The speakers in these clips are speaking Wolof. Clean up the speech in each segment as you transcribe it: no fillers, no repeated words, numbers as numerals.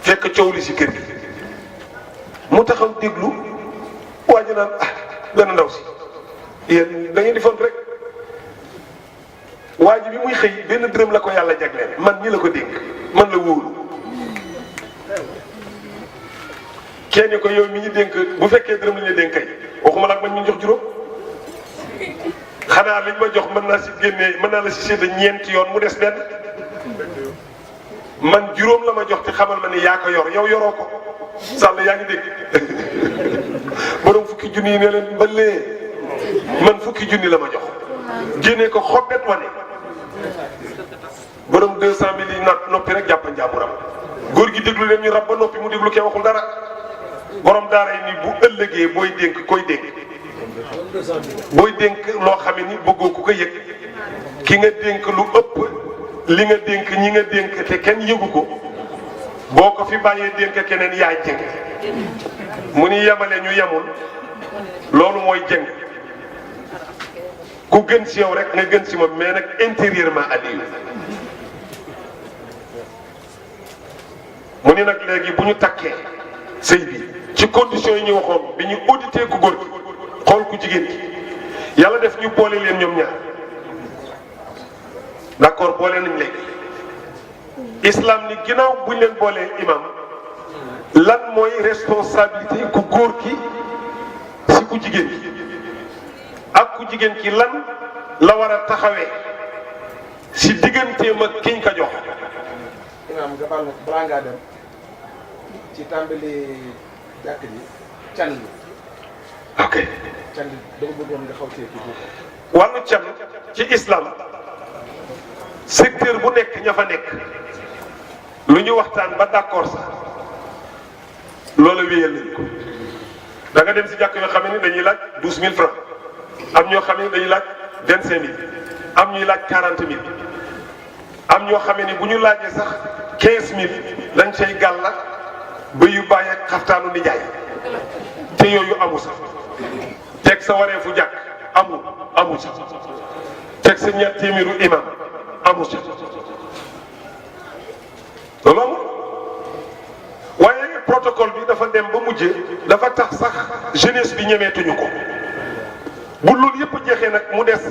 fekk coow li si kër gi mu taxaw déglu waa ji naan benn ndaw si yéen da ngeen di font rek waa ji bi muy xëy benn dërëm la ko yàlla jagleel man ñi la ko dénk man la wóolu kenn ko yow mi ñu dénk bu fekkee dërëm la ñu dénk kay waxuma la ak man ñu jox juróom xanaa liñ ma jox mën naa si génnee mën naa la si sédd ñeenti yoon mu des benn man juróom la ma jox te xamal ma ni yaa ko yor yow yoroo ko sàll yaa ngi dégg borom fukki junni yi ne leen ba lee man fukki junni la ma jox génnee ko xobbet wane borom 200 000 yi naat noppi rek jàpp njàmburam góor gi déglu leen ñu rab ba noppi mu déglu kee waxul dara borom daara yi ni bu ëllëgee booy dénk koy dénk booy dénk loo xam ni bëggoo ku ko yëg ki nga dénk lu ëpp li nga dénk ñi nga dénk te kenn yëgu ko boo ko fi bàyyee dénk keneen yaay jëng mu ni yemale ñu yemul loolu mooy jëng ku gën si yow rek nga gën si moom mais nag intérieurement Aliou mu ni nag léegi bu ñu takkee sëy bi ci conditions yi ñu waxoon bi ñu audité ku góor gi xool ku jigéen gi yàlla def ñu boole leen ñoom ñaar d'accord boole nañ léegi islam ni ginnaaw buñ leen boolee imam lan mooy responsabilité ku góor ki si ku jigéen ki ak ku jigéen ki lan la war a taxawee si digganteem ak kiñ ko jox. imam nga baal ma balaa ngaa dem ci tàmbali jàkk ji can li. ok can li dama bëggoon nga xaw see kii. wàllu can ci islam secteur bu nekk ña fa nekk lu ñu waxtaan ba d'accord sax loolu wéyal nañ ko da nga dem si jàkk yoo xam ne dañuy laaj 12000 francs am ñoo xam ne dañuy laaj 25000 am ñuy laaj 40000 am ñoo xam ne bu ñu laajee sax 15000 dañ cay gàlla ba yu bàyyi ak xaftaanu nijaay te yooyu amu sax teg sa waree fu jàkk amu sax teg sa ñaar téeméeru imam amu sax loolu amul waaye protocole bi dafa dem ba mujjee dafa tax sax jeunesse bi ñemeetuñu ko bu loolu yëpp jeexee nag mu des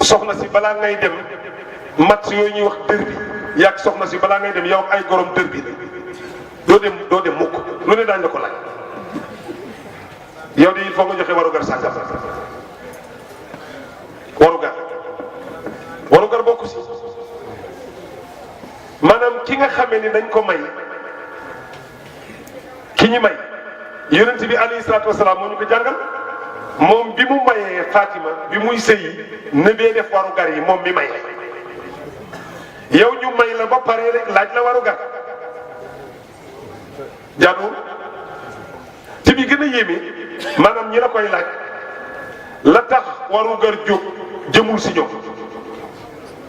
soxna si balaa ngay dem mat yooyu ñuy wax dër bi yàgg soxna si balaa ngay dem yow ak ay gorom dër bi doo dem mukk lu ne daañu la ko laaj yow de il faut nga joxe warugar sàngam warugar bokku si maanaam ki nga xamee ni dañ ko may ki ñu may yonent bi alayhi salaatu wasalaam moo ñu ko jàngal moom bi mu mayee Fatima bi muy sëyi nëbee def warugar yi moom mi may yow ñu may la ba pare rek laaj la warugar jaaduwul ci bi gën a yéeme maanaam ñi la koy laaj la tax warugar jóg jëmul si ñoom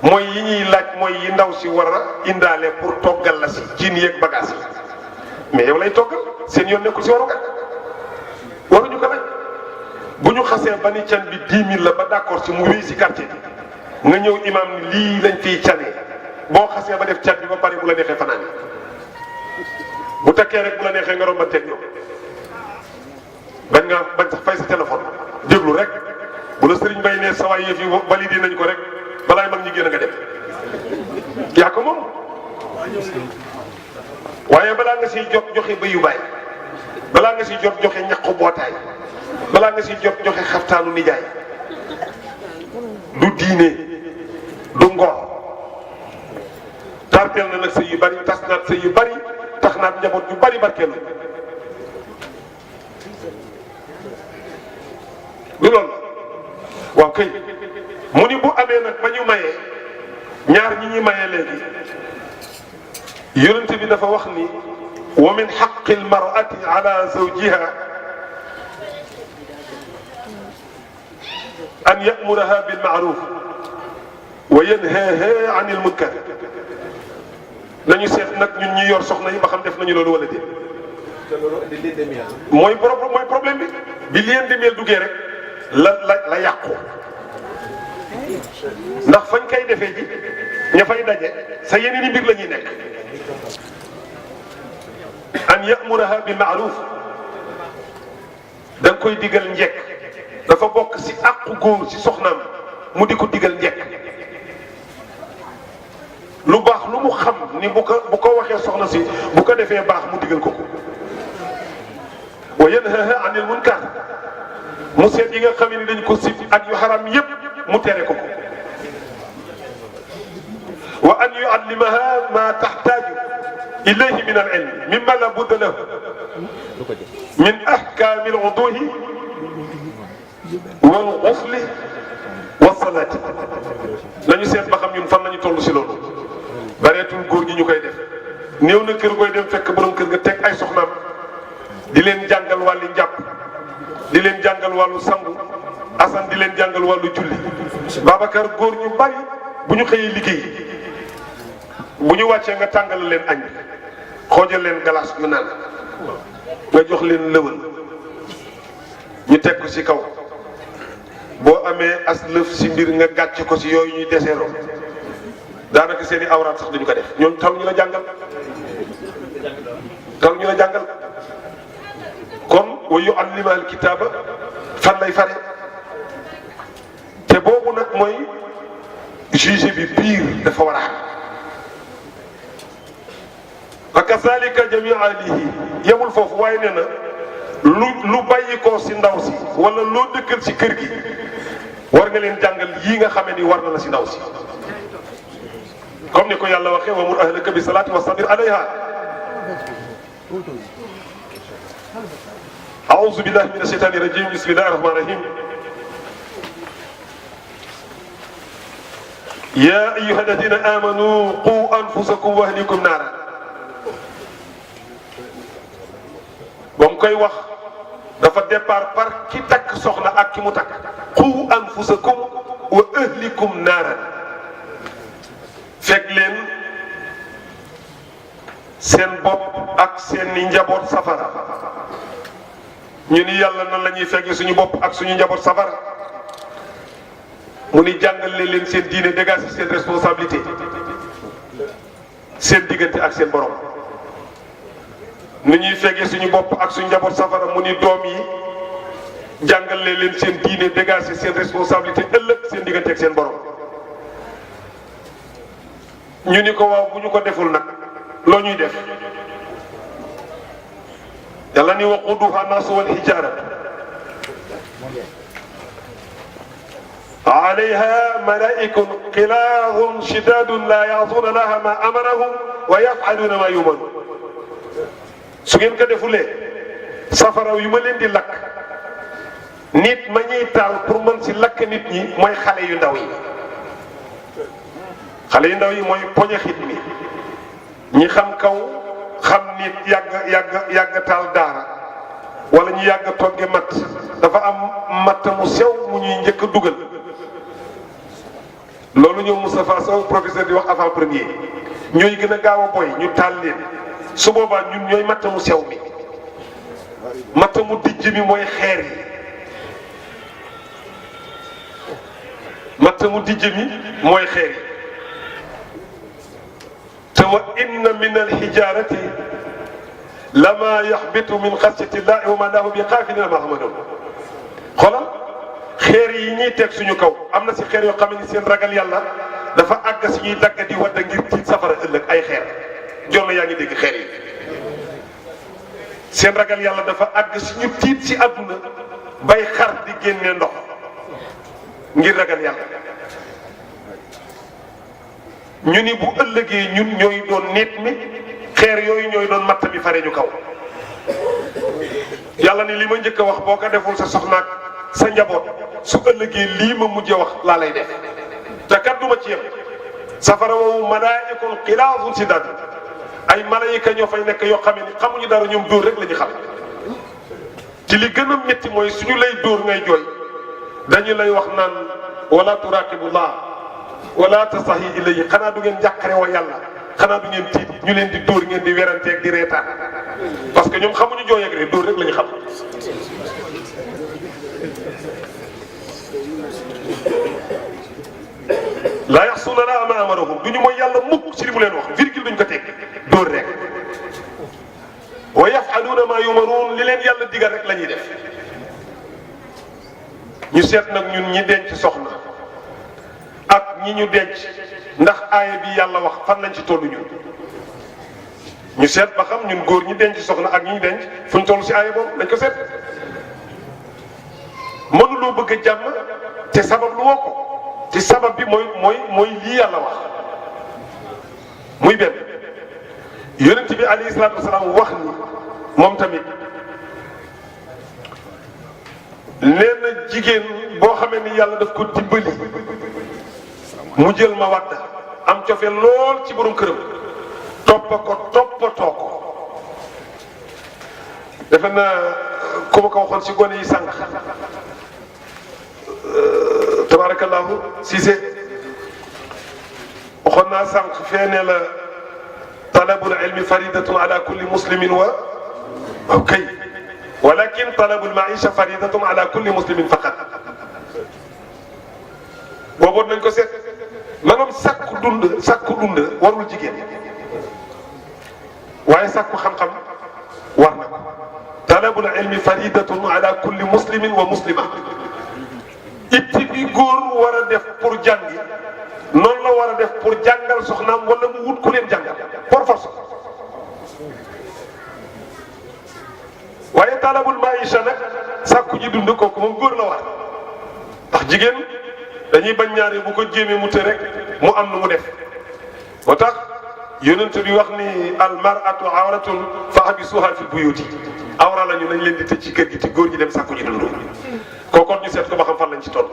mooy yi ñuy laaj mooy yi ndaw si war a indaale pour toggal la si cin yeeg bagage yi mais yow lay toggal seen yoon nekkul si warugar waruñu ko laaj bu ñu xasee ba ni can bi 10 000 la ba d'accord si mu wéy si quartier bi nga ñëw imam ni lii lañ fiy canee boo xasee ba def can bi ba pare bu la neexee fanaan bu takkee rek bu la neexee nga rombanteeg ñoom bañ sax fay sa téléphone déglu rek bu la sëriñ bay ne sa waay yëf yi validé nañ ko rek balaay mag ñi génn nga dem yaa ko moom waaye balaa nga siy jot joxe ba yu baay balaa nga siy jot joxe ñaqu bootaay balaa nga siy jot joxe xaftaanu nijaay du diine du ngor tardeel na nag sëy yu bari tas naat sëy yu bari tax naat njaboot yu bari barkeelu du loolu waaw kay mu ni bu amee nag ba ñu mayee ñaar ñi ñuy mayee léegi yonent bi dafa wax ni wa min xaqi almarati ala zawjiha an yamuraha bilmaaruf wa yanhaha an ilmunkar nañu seet nag ñun ñi yor soxna yi ba xam def nañu loolu wala déet. te loolu indi lien de miel. mooy problème bi lien de miel duggee rek la yàqu ndax fañ koy defee ji ña fay daje sa yeneen i mbir la ñuy nekk an ya'muraha bil ma'ruf da nga koy digal njekk dafa bokk si àqu góor si soxnaam mu di ko digal njekk lu baax lu mu xam ni bu ko waxee soxna si bu ko defee baax mu digal ko ko wa yanhaha anil munkar mu seet yi nga xam ne dañ ko sib ak yu xaram yépp mu tere ko ko wa an yuallimaha ma taxtaaju ilayhi min al ilm mimma la budda lahu min ahkami al wuduhi wal ghusli wa salaati nañu seet ba xam ñun fan nañu toll si loolu bareetul góor ñi ñu koy def néew na kër koy dem fekk borom kër nga teg ay soxnaam di leen jàngal wàllu njàpp di leen jàngal wàllu sangu Assane di leen jàngal wàllu julli Babacar góor ñu bari bu ñu xëyee liggéey bu ñu wàccee nga tàngal leen añ xoojal leen galaas ñu naan nga jox leen lëwal ñu teg ko ci kaw boo amee as lëf si mbir nga gàcc ko ci yooyu ñuy deseeroo daanaka seeni awraat sax duñu ko def ñoom tal ñu la jàngal kon wa yu'allima al kitaaba fan lay fare te boobu nag mooy juge bi biir dafa war a xam wa kazalika jamiu alihi yemul foofu waaye nee na lu bàyyi ko si ndaw si wala loo dëkkal si kër gi war nga leen jàngal yii nga xamee ni war na la si ndaw si comme ni ko yàlla waxee wamur ahlaka bi salaati wastabir alayha أعوذ بالله من الشيطان الرجيم بسم الله الرحمن الرحيم يا أيها الذين آمنوا قوا أنفسكم وأهليكم نارا bam koy wax dafa départ par ki takk soxna ak ki mu takk qu anfusakum wa ahlikum naaran fekk leen seen bopp ak seen i njaboot safara ñu ni yàlla nan la ñuy fekkee suñu bopp ak suñu njaboot safara mu ni jàngale leen seen diine dégager seen responsabilité seen diggante ak seen borom nu ñuy fekkee suñu bopp ak suñu njaboot safara mu ni doom yi jàngale leen seen diine dégager seen responsabilité ëllëg seen diggante ak seen borom ñu ni ko waaw bu ñu ko deful nag loo ñuy def yàlla ni waquduha naasu wal hijaara alayha malaa'ikatun qilaadun shidaadun laa ya'suuna llaaha maa amarahum wa yaf'aluuna maa yu'maruun su ngeen ko defulee safara yu ma leen di lakk nit ma ñuy taal pour mën si lakk nit ñi mooy xale yu ndaw yi xale yu ndaw yi mooy poñe xit mi ñi xam kaw xam nit yàgg taal daara wala ñu yàgg togge matt dafa am matt mu sew mu ñuy njëkk a dugal loolu ñoom Moustapha Sow professeur di wax avant premier ñooy gën a gaaw a boy ñu taal leen su boobaa ñun ñooy matt mu sew mi matt mu dijj mi mooy xeer yi matt mu dijj mi mooy xeer yi te wa inna min alxijarati lama yaxbitu min xasiyati llahi wa ma lahu bi xaafilin ma xamadun xoolal xeer yi ñuy teg suñu kaw am na si xeer yoo xam ne seen ragal yàlla dafa àgg si ñuy dagg di wadda ngir tiit safara ëllëg ay xeer joon yaa ngi dégg xeer yi seen ragal yàlla dafa àgg si ñu tiit si àdduna bay xar di génnee ndox ngir ragal yàlla ñu ni bu ëllëgee ñun ñooy doon nit mi xeer yooyu ñooy doon matt mi fare ñu kaw yàlla ni li ma njëkk a wax boo ko deful sa soxnaak sa njaboot su ëllëgee lii ma mujj wax laa lay def te kat duma ci yem safara woowu malaa'ikun xilaazun sidaad ay malaayika ñoo fay nekk yoo xam ne xamuñu dara ñoom dóor rek la ñu xam ci li gën a métti mooy suñu lay dóor ngay jooy dañu lay wax naan wala turaqibullah wala tastahi ilayhi xanaa du ngeen njàqare wa yàlla xanaa du ngeen tiit ñu leen di dóor ngeen di weranteeg di reetaan parce que ñoom xamuñu jooy ak rek dóor rek la ñu xam laa yaxsuuna llaaha maa amarahum du ñu mooy yàlla mukk ci li mu leen wax virgule duñ ko teg dóor rek wa yafaluuna maa yumaruun li leen yàlla digal rek la ñuy def. ñu seet nag ñun ñi denc soxna ak ñi ñu denc ndax aaya bi yàlla wax fan lañ ci tollu ñun. ñu seet ba xam ñun góor ñi denc soxna ak ñi ñu denc fu ñu toll si aaya boobu dañ ko seet. mënuloo bëgg a jàmm te sabab lu woo ko te sabab bi mooy lii yàlla wax muy benn. yonent bi alayhi salaatu wasalaam wax ni moom tamit nee na jigéen boo xamee ni yàlla daf ko dimbali mu jël ma wadda am cofe lool ci borom këram toppatoo ko defe naa ku ma ko waxoon si gone yi sànq tabarakallahu Cissé waxoon naa sànq fee ne la talabul ilmi faridatun ala kulli muslimin wa kay walakin talabul maisha faridatun ala kulli muslimin faqat booboon nañ ko seet maanaam sakku dund warul jigéen waaye sakku xam-xam war na ko talabul ilmi faridatun ala kulli muslimin wa muslima itti bi góor war a def pour jàngi noonu la war a def pour jàngal soxnaam wala mu wut ku leen jàngal pour force waaye talabul maisha nag sàkku ji dund kooku moom góor la war ndax jigéen dañuy bañ ñaare bu ko jéemee mu të rek mu am nu mu def moo tax yonent bi wax ni al mar'atu awratun fa habisuha fi buyuti awra lañu nañ leen di tëj ci kër gi te góor ñi dem sàkku ji dund kookoon ñu seet ko ba xam fan lañ ci toll.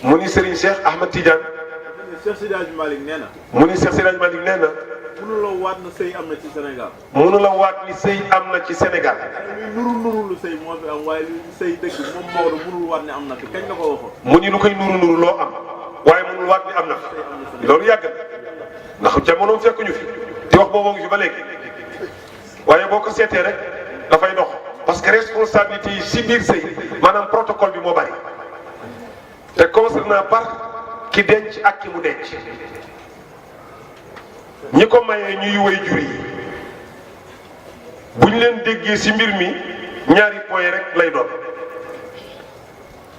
mu ni Serigne Cheikh Ahmed Tidiane. Cheikh Seydi Hadji Malick nee na. mu ni Cheikh Seydi Hadji Malick nee na. mënuloo waat na sëy am na ci Sénégal. mënuloo waat ni sëy am na ci Sénégal. nuru lu sëy moo fi am waaye lu sëy dëgg moom Maodo mënul waat ne am na fi kañ la ko waxoon. mu ni lu koy nuru loo am waaye mënul waat ni am na fi loolu yàgg na ndax jamonoom fekkuñu fi te wax boobu ngi fi ba léegi waaye boo ko seetee rek dafay dox parce que responsabilité yi si biir sëy maanaam protocole bi moo bari te concernant par ki denc ak ki mu denc ñi ko mayee ñuy way jur yi bu ñu leen déggee si mbir mi ñaari point rek lay doon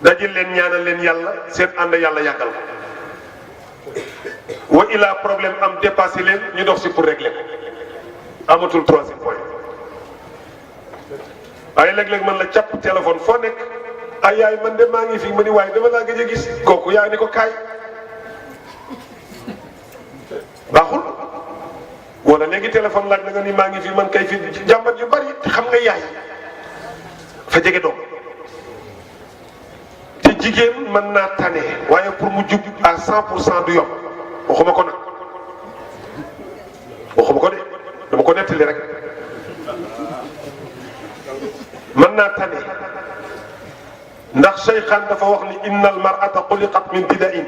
dajil leen ñaanal leen yàlla seen ànd yàlla yàggal ko wa ila problème am dépassé leen ñu dox si pour régler ko amatul troisième point waaye léeg-léeg man la càpp téléphone foo nekk ay yaay man de maa ngi fi ma ni waaye dama laa gëj a gis kooku yaay ni ko kaay baaxul wala léegi téléphone laaj na nga ni maa ngi fi man kay fi jàmbat yu bari te xam nga yaay fa jege doom te jigéen mën naa tane waaye pour mu jub à 100% du yomb waxuma ko nag waxuma ko de dama ko nettali rek mën naa tane ndax Cheikhaan dafa wax ni inna al mar'ata xuliqat min bidain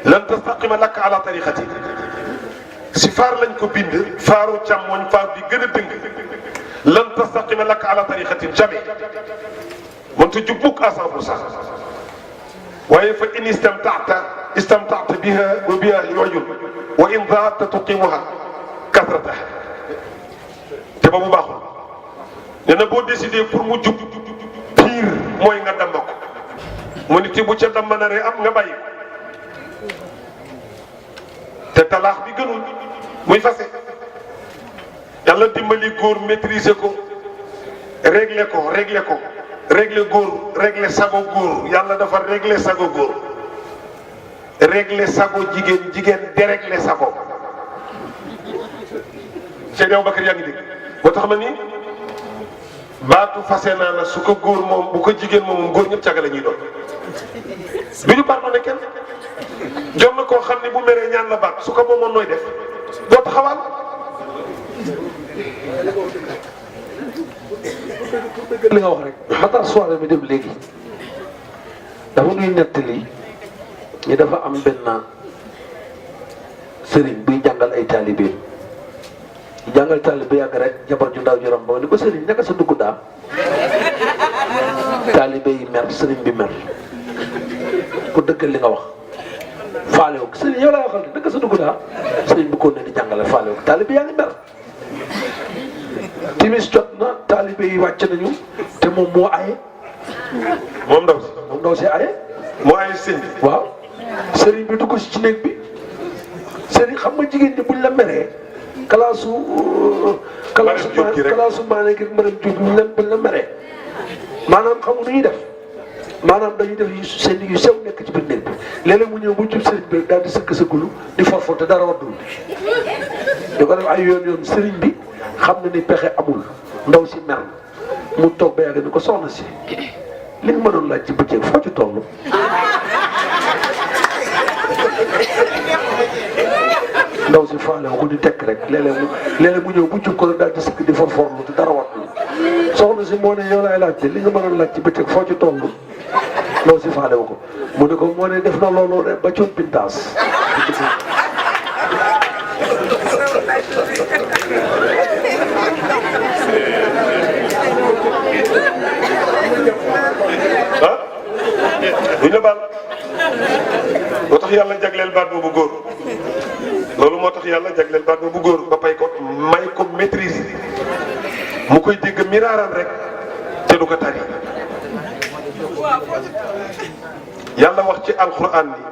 lan tastaqima laka ala tariqati si faar lañ ko bind faaru càmmooñ faar bi gën a dëng lan tastaqima laka ala tariqatin jamais mënta jub mukk à 100% waaye fa in istamta'ta biha wa biha wajul wa in dhahabta tuqimuha kasrataha te boobu baaxul nee na boo décidé pour mu jub pire mooy nga damba ko mu nit bu ca damba na rek am nga bàyyi te talaax bi gënul muy fase yàlla dimbali góor maîtriser ko régler góor régler sago góor yàlla dafa régler sago góor régler sago jigéen dérégler sago Seydi Aboubacar yaa ngi dégg moo tax ma ni baatu fase naa la su ko góor moom bu ko jigéen moom góor ñëpp caga la ñuy doon du ñu pardonné kenn jom na koo xam ne bu meree ñaan la baat su ko moomoon nooy def doo taxawal li nga wax rek Matar soirée bi dem léegi dafa ñuy nettali ñi dafa am benn sëriñ buy jàngal ay taalibe jàngal taalibe yàgg rek jabar ju ndaw ju romb ni ko sëriñ naka sa dugg daa taalibe yi mer sëriñ bi mer pour dëggal li nga wax faale wu sëriñ yow laa waxal naka sa dugg daa sëriñ bi ko ne di jàngale faale wu taalibe yaa ngi mer timis jot na taalibe yi wàcc nañu te moom moo aye moom ndaw si moom ndaw si aye moo ay sëñ bi. waaw sëriñ bi dugg si ci néeg bi sëriñ xam nga jigéen ñi buñ la meree kalaasu maane ngir mën a jub buñ la meree maanaam xam nga nu ñuy def maanaam dañuy def yu seen yu sew nekk ci biir néeg bi léeg-léeg mu ñëw bu jub sëriñ bi daal di sëgg-sëggulu di forfor te dara waddul di ko def ay yoon sëriñ bi xam na ni pexe amul ndaw si mer mu toog ba yàgg ni ko soxna si li nga mënoon laaj ci bëccëg foo ci toll ndaw si faale ko di tekk rek léeg-léeg mu ñëw bu jub ko daal di sëkk di forforlu te dara wattul soxna si moo ne yow laay laajte li nga mënoon laaj ci bëccëg foo ci toll ndaw si faale ko mu ne ko moo ne def na loolu rek ba coon pintaas duñ la baal moo tax yàlla jagleel baat boobu góor loolu moo tax yàlla jagleel baat boobu góor ba pay ko may ko maîtrise mu koy dégg miraaran rek te du ko tari yàlla wax ci alxuraan ni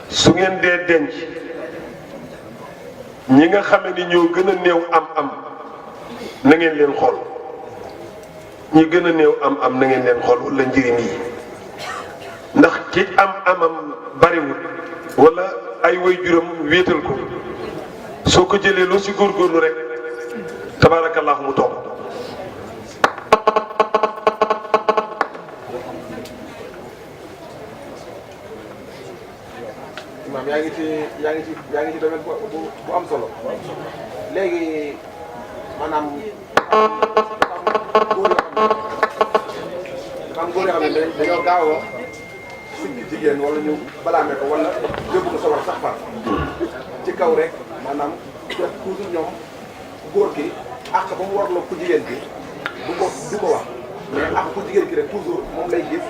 su ngeen dee denc ñi nga xame ni ñoo gën a néew am-am na ngeen leen xool ñi gën a néew am-am na ngeen leen xool wala njëriñ yi ndax ki am-amam bariwul wala ay waajuram wéetal ko soo ko jëlee loo si góorgóorlu rek tabaarakallaahu mu toog. imaam yaa ngi ci domaine bu am solo léegi maanaam góor yoo xam ne dañoo gaaw a sigg jigéen wala ñu balaame ko wala yóbbu ko sawar sax far ci kaw rek maanaam toujours ñoom góor gi àq ba mu warloo ku jigéen bi du ko wax mais àq ku jigéen ki rek toujours moom lay gis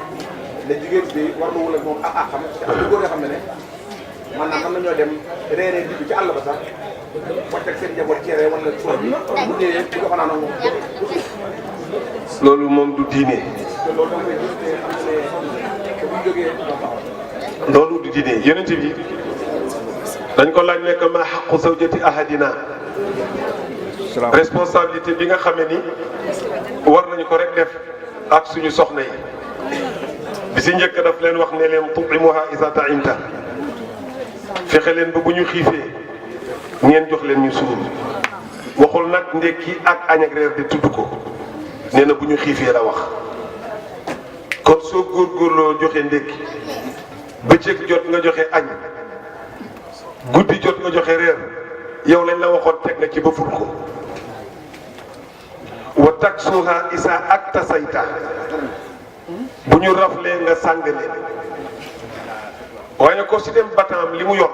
ne jigéen bi warlu wul ak moom ak àqam te am na góor yoo xam ne maanaam mën nañoo dem reeree digg ci àll ba sax wàcc ak seen njaboot cere wala suuna bi bu ñëwee di ko fanaan ak moom. loolu moom du diine. te loolu da nga koy gis te am na ne bu ñu jógee. loolu du diine yonent bi dañ ko laaj nekk ma xaqu zawjati ahadina responsabilité bi nga xamee ni war nañu ko rek def ak suñu soxna yi bi si njëkk daf leen wax ne leen tutimuha isa taimta fexe leen ba bu ñu xiifee ngeen jox leen ñu suur waxul nag ndekki ak añ ak reer de tudd ko nee na bu ñu xiifee la wax kon soo góorgóorloo joxe ndekki bëccëg jot nga joxe añ guddi jot nga joxe reer yow lañ la waxoon teg nga ci ba ful ko wa taksuha isa ak tasayta bu ñu raflee nga sàng leen waaye ko si dem bataam li mu yor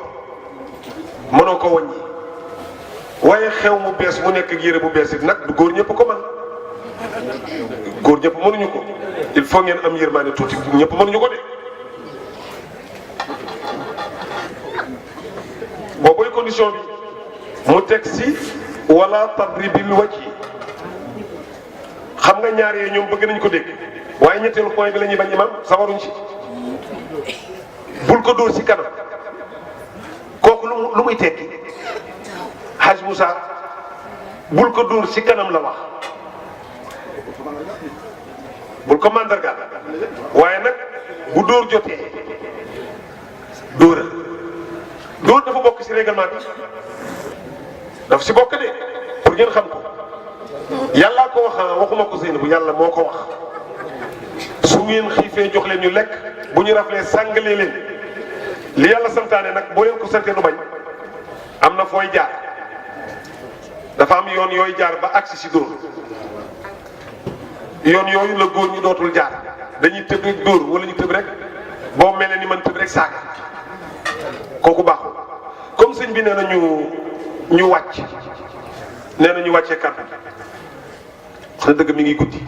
mënoo ko wàññi waaye xew mu bees mu nekk ak yére bu bees it nag du góor ñëpp ko man góor ñëpp mënuñu ko il faut ngeen am yërmaane tuuti ñëpp mënuñu ko de booboy condition bi mu teg si wala tadribil wajhi xam nga ñaar yee ñoom bëgg nañ ko dégg waaye ñetteelu point bi la ñuy bañ imam sawaruñ si bul ko dóor si kanam kooku lu muy tekki Haj Moussa bul ko dóor si kanam la wax bul ko mandargaal waaye nag bu dóor jotee dóoral dóor dafa bokk si règlement bi daf si bokk de pour ngeen xam ko yàllaa ko wax waxuma ko Seynabou yàlla moo ko wax su ngeen xiifee jox leen ñu lekk bu ñu raflee sàngalee leen li yàlla santaane nag boo leen ko santee du bañ am na fooy jaar dafa am yoon yooyu jaar ba agsi si dóor yoon yooyu la góor ñu dootul jaar dañuy tëb rek dóor wala ñu tëb rek boo mel ne ni man tëb rek saaga kooku baaxul comme sëñ bi nee na ñu wàcc nee na ñu wàccee kàddu wax na dëgg mi ngi guddi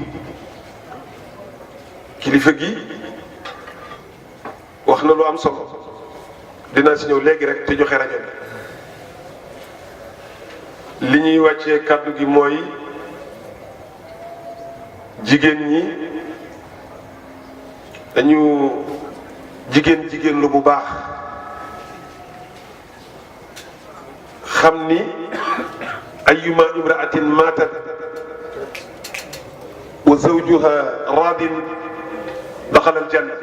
kilifa gi wax na lu am solo dinaa si ñëw léegi rek te joxe rajo bi li ñuy wàccee kàddu gi mooy jigéen ñi dañu jigéen lu bu baax xam ni ayyuma imra'atin matat wa zawjuha radin daxala aljanna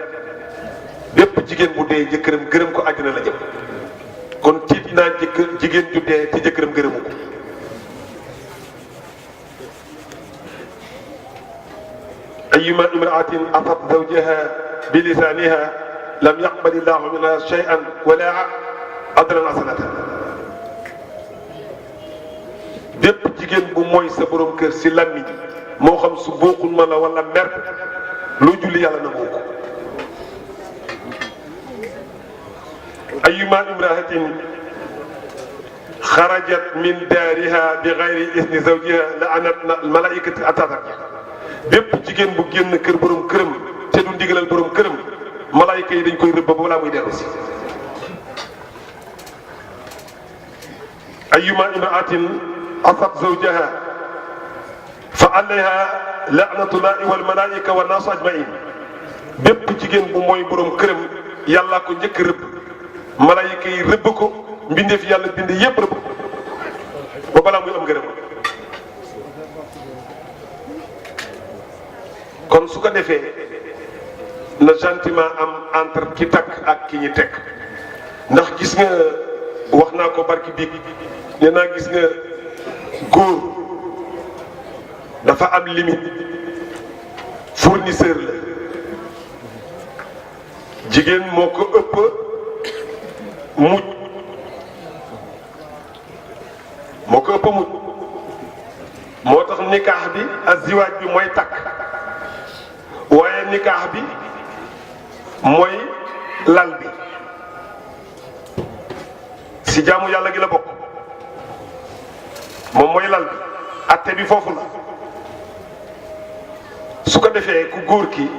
bépp jigéen bu dee jëkkëram gërëm ko àjjana la jëm kon tiit naa jigéen ju dee te jëkkëram gërëmu ko ayyuma imra'atin atat zawjaha bi lisaniha lam yaqbal illahu minha shay'an wala adran hasanatan bépp jigéen bu mooy sa borom kër si làmmiñ moo xam su bokkul ma la wala mer loo julli yàlla nangu ko ayyuma imra'atin xarajat min daariha bi gayri isni zawjiha la'anatna al-malaa'ikatu atatat bépp jigéen bu génn kër borom këram te du ndigalal borom këram malaayika yi dañ koy rëbb ba balaa muy dellu si ayyuma imra'atin asat zawjaha fa alayha la'natullahi wal malaa'ika wan naas ajma'in bépp jigéen bu mooy borom këram yàllaa ko njëkk rëbb malaayika yi rëbb ko mbindeef yàlla bind yépp rëbb ba balaa muy am ngërëm kon su ko defee na gentiment am entre ki takk ak ki ñi tekk ndax gis nga wax naa ko barki biig nee naa gis nga góor dafa am limite fournisseur la jigéen moo ko ëpp mujj moo tax nikaax bi ak ziwaaj bi mooy takk waaye nikaax bi mooy lal bi si jaamu yàlla gi la bokk moom mooy lal bi atte bi foofu la su ko defee ku góor ki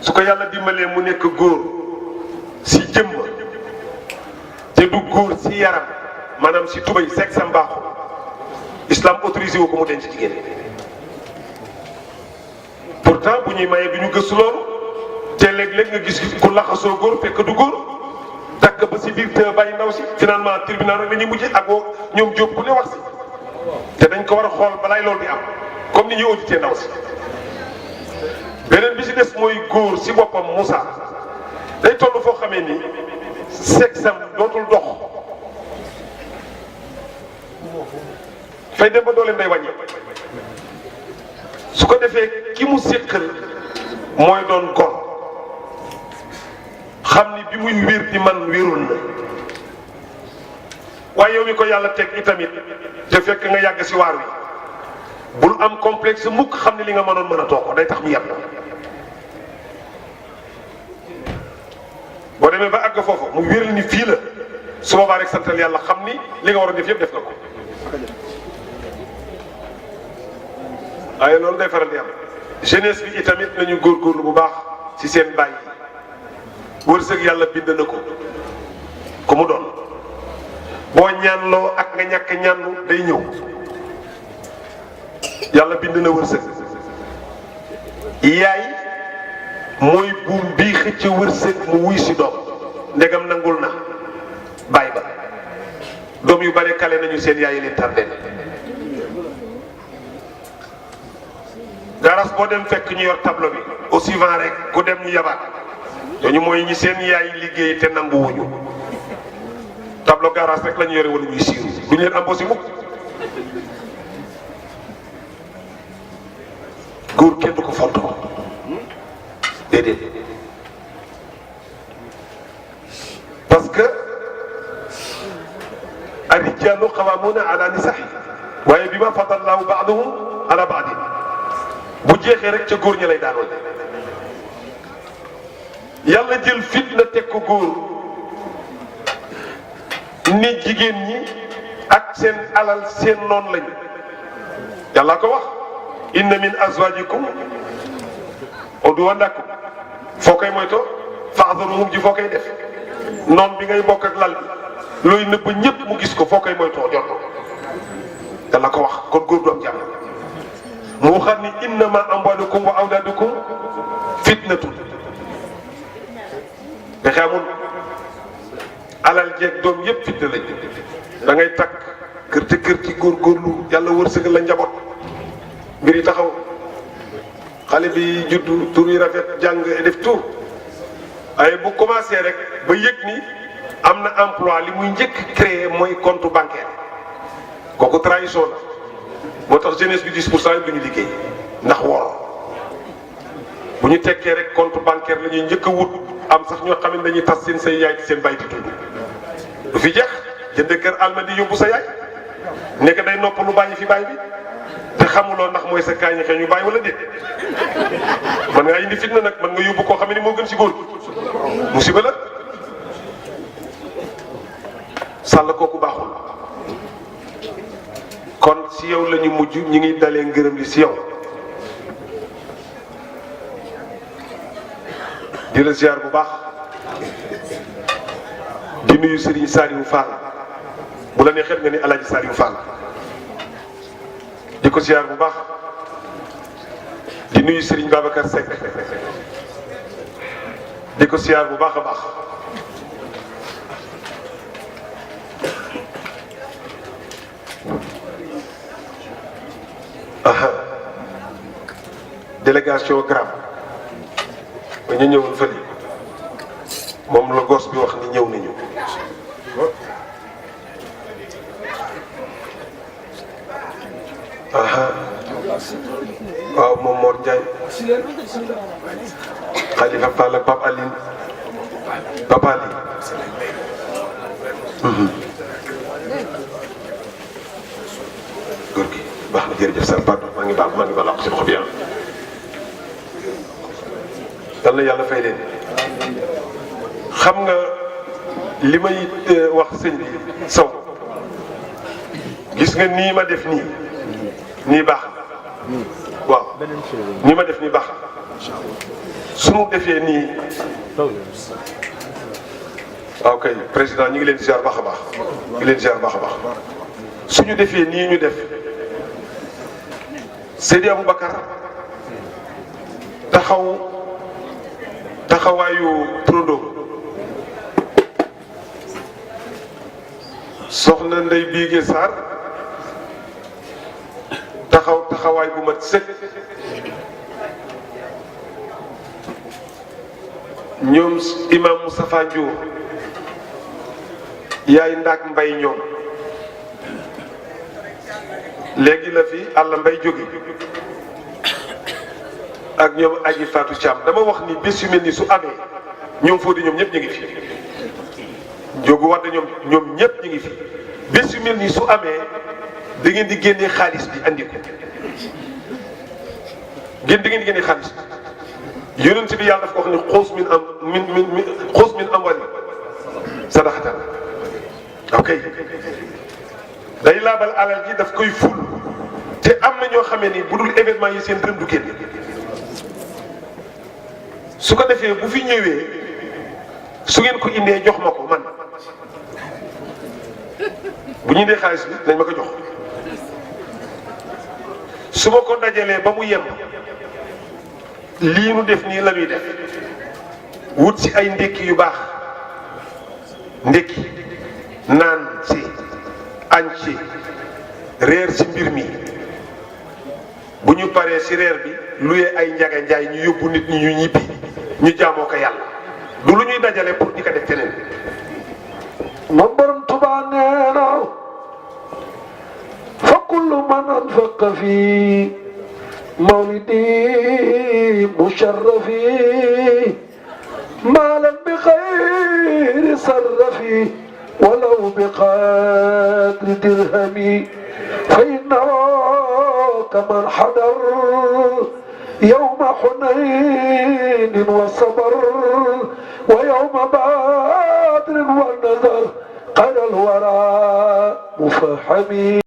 su ko yàlla dimbalee mu nekk góor si jëmm te du góor si yaram maanaam si tubay sexe am baaxul islam autorisé wu ko mu denc jigéen pourtant bu ñuy mayee du ñu gëstu loolu te léeg-léeg nga gis ku laxasoo góor fekk du góor takk ba si biir te bàyyi ndaw si finalement tribunal rek la ñuy mujjee ak ñoom jóob ku ne wax si te dañ ko war a xool balaay loolu di am comme ni ñuy audité ndaw si beneen bi si des mooy góor si boppam Moussa day toll foo xamee ni sexe am dootul dox fay dem ba dooleem day wàññi su ko defee ki mu séqal mooy doon gor xam ni bi muy wér di man wérul na waaye yow mi ko yàlla teg itamit te fekk nga yàgg si waar wi bul am complexe mukk xam ne li nga mënoon mën a toog ko day tax mu yem la boo demee ba àgg foofu mu wéral ni fii la su boobaa rek santal yàlla xam ni li nga war a def yëpp def nga ko waaye loolu day faral di am jeunesse bi itamit nañu góorgóorlu bu baax ci seen bàyyi wërsëg yàlla bind na ko ku mu doon boo ñaanloo ak nga ñàkk ñaanlu day ñëw yàlla bind na wërsëg yaay mooy buum bii xëcc wërsëg mu wuy si doom ndegam nangul na bàyyi ba doom yu bare kale nañu seen yaay yi leen tardeel garas boo dem fekk ñu yor tableau bi au suivant rek ku dem ñu yabaat ñooñu mooy ñi seen yaay liggéey te nangu wuñu tableau garas rek la ñu yore wala ñuy siiru duñu leen embauché mukk góor kenn du ko fontoo déedéet parce que ar-rijaalu qawwaamuuna ala nisaa waaye bi ma faddala llaahu ba'dahum ala ba'din bu jeexee rek ca góor ñi lay daanoo yàlla jël fitna teg ko góor ni jigéen ñi ak seen alal seen noon lañu yàlla ko wax inna min azwajikum uduwwan lakum foo koy moytoo fahzaruhum ji foo koy def noon bi ngay bokk ak lal bi looy nëbb ñëpp mu gis ko foo koy moytoo jot ko yàlla ko wax kon góor du am jàmm mu waxaat ni innama amwalukum wa awlaadukum fitnatun pexe amul alal jeeg doom yëpp fitna lañ da ngay takk kër te kër ci góorgóorlu yàlla wërsëgal la njaboot mbir yi taxaw xale bi juddu tur yi rafet jàng def tout ay bu commencé rek ba yëg ni am na emploi li muy njëkk créé mooy compte bancaire kooku trahison la moo tax jeunesse bi 10% yi du ñu liggéey ndax wor bu ñu tekkee rek compte bancaire la ñuy njëkk a wut am sax ñoo xam ne dañuy tas seen say yaay ci seen bay di dund du fi jeex jënd kër almadi yóbbu sa yaay nekk day nopp lu bàyyi fi baay bi te xamuloo ndax mooy sa kaañi xëy ñu bàyyi wala déet man ngaa indi fitna nag man nga yóbbu koo xam ne moo gën si góor gi musiba la sàll kooku baaxul kon si yow la ñu mujj ñu ngi dalee ngërëm li si yow di la ziar bu baax di nuyu Serigne Saliou Fall bu la neexee nga ni El Hadj Saliou Fall di ko ziar bu baax di nuyu Serigne Babacar Seck di ko ziar bu baax a baax délégation Gram ba ñu ñëwoon fële moom la gos bi wax ni ñëw nañu waaw moom Mor Ndiaye Khalifa Fall ak Pape Aline Papa Ali góor gi baax na jërëjëf sa pardon maa ngi baal si loxo bi am dal na yàlla fay leen xam nga li may wax sëñ bi Sow gis nga nii ma def nii baax na waaw nii ma def nii baax na suñu defee nii waaw kay président ñu ngi leen ziar baax a baax ñu ngi leen ziar baax a baax suñu defee nii ñu def Seydi Aboubacar taxawaayu Prondo soxna Ndey Biige Sarr taxawaay bu mat sëkk ñoom imam Moustapha Ndiour yaay ndaak mbay ñoom léegi la fi àlla mbay jóge ak ñoom aji Fatou Thiam dama wax ni bés yu mel ni su amee ñoom Fodé ñoom ñëpp ñu ngi fi Njóogu Wade ñoom ñëpp ñu ngi fi bés yu mel ni su amee da ngeen di génnee xaalis bi andi ko da ngeen di génnee xaalis bi yonent bi yàlla daf ko wax ni xuus min amwali sadaxatan ok day laabal alal ji daf koy ful te am na ñoo xamee ni bu dul événement yi seen dërëm du génn su ko defee bu fi ñëwee su ngeen ko indee jox ma ko man bu ñu indee xaalis bi nañ ma ko jox su ma ko dajalee ba mu yem lii nu def nii la ñuy def wut si ay ndékki yu baax ndékki naan si añ ci reer ci mbir mi bu ñu paree ci reer bi luyee ay njaga njaay ñu yóbbu nit ñi ñu ñibbi ñu jaamoo ko yàlla du lu ñuy dajale pour di ko def feneen moom borom Tuubaa nee na fa kullu man anfaqa fi mawlidi musharrafi maalan bi xayri sarrafi ولو بقدر درهمي فإنه كمن حضر يوم حنين وصبر ويوم بدر والنذر قال الورى مفحمي